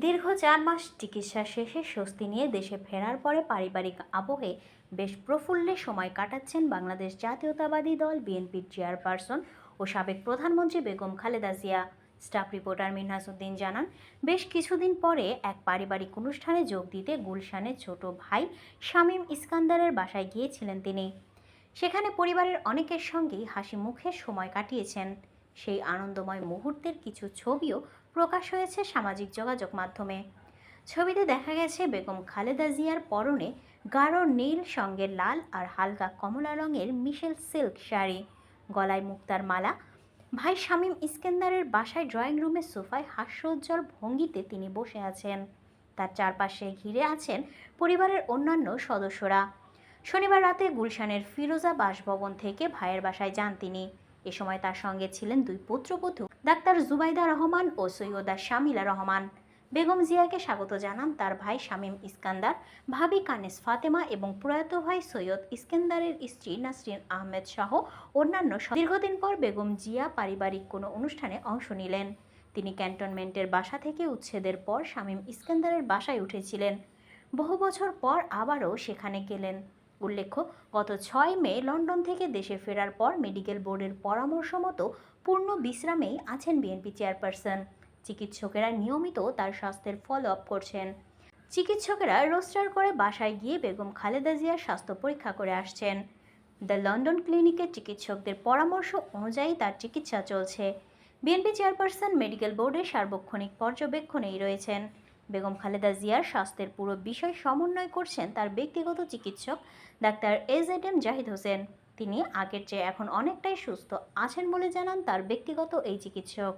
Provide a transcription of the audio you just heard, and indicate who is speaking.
Speaker 1: দীর্ঘ ৪ মাস চিকিৎসা শেষে স্বস্তি নিয়ে দেশে ফেরার পরে পারিবারিক আবহে বেশ প্রফুল্লে সময় কাটাচ্ছেন বাংলাদেশ জাতীয়তাবাদী দল বিএনপির চেয়ারপারসন ও সাবেক প্রধানমন্ত্রী বেগম খালেদা জিয়া। স্টাফ রিপোর্টার মিনহাস উদ্দিন জানান, বেশ কিছুদিন পরে এক পারিবারিক অনুষ্ঠানে যোগ দিতে গুলশানের ছোট ভাই শামীম ইস্কান্দারের বাসায় গিয়েছিলেন তিনি। সেখানে পরিবারের অনেকের সঙ্গেই হাসি মুখে সময় কাটিয়েছেন। সেই আনন্দময় মুহূর্তের কিছু ছবিও প্রকাশ হয়েছে সামাজিক যোগাযোগ মাধ্যমে। ছবিতে দেখা গেছে বেগম খালেদা জিয়ার পরনে গাঢ় নীল সঙ্গে লাল আর হালকা কমলা রঙের মিশেল সিল্ক শাড়ি, গলায় মুক্তার মালা। ভাই শামীম ইস্কেন্দারের বাসায় ড্রয়িং রুমের সোফায় হাস্যোজ্জ্বল ভঙ্গিতে তিনি বসে আছেন। তার চারপাশে ঘিরে আছেন পরিবারের অন্যান্য সদস্যরা। শনিবার রাতে গুলশানের ফিরোজা বাসভবন থেকে ভাইয়ের বাসায় যান তিনি। এ সময় তার সঙ্গে ছিলেন দুই পুত্রবধূ ডাক্তার জুবাইদা রহমান ও সৈয়দা শামিলা রহমান। বেগম জিয়াকে স্বাগত জানান তার ভাই শামীম ইস্কান্দার, ভাবি কানিস ফাতেমা এবং প্রয়াত ভাই সৈয়দ ইস্কেন্দারের স্ত্রী নাসরিন আহমেদ সহ অন্যান্য। দীর্ঘদিন পর বেগম জিয়া পারিবারিক কোনো অনুষ্ঠানে অংশ নিলেন। তিনি ক্যান্টনমেন্টের বাসা থেকে উচ্ছেদের পর শামীম ইস্কেন্দারের বাসায় উঠেছিলেন। বহু বছর পর আবারও সেখানে গেলেন। উল্লেখ্য, গত ৬ মে লন্ডন থেকে দেশে ফেরার পর মেডিকেল বোর্ডের পরামর্শ মতো পূর্ণ বিশ্রামেই আছেন বিএনপি চেয়ারপারসন। চিকিৎসকেরা নিয়মিত তার স্বাস্থ্যের ফলো আপ করছেন। চিকিৎসকেরা রোস্টার করে বাসায় গিয়ে বেগম খালেদা জিয়ার স্বাস্থ্য পরীক্ষা করে আসছেন। দ্য লন্ডন ক্লিনিকের চিকিৎসকদের পরামর্শ অনুযায়ী তার চিকিৎসা চলছে। বিএনপি চেয়ারপারসন মেডিকেল বোর্ডের সার্বক্ষণিক পর্যবেক্ষণেই রয়েছেন। বেগম খালেদা জিয়ার স্বাস্থ্যের পুরো বিষয় সমন্বয় করছেন তার ব্যক্তিগত চিকিৎসক ডাক্তার এজেডএম জাহিদ হোসেন। তিনি আগের চেয়ে এখন অনেকটাই সুস্থ আছেন বলে জানান তার ব্যক্তিগত এই চিকিৎসক।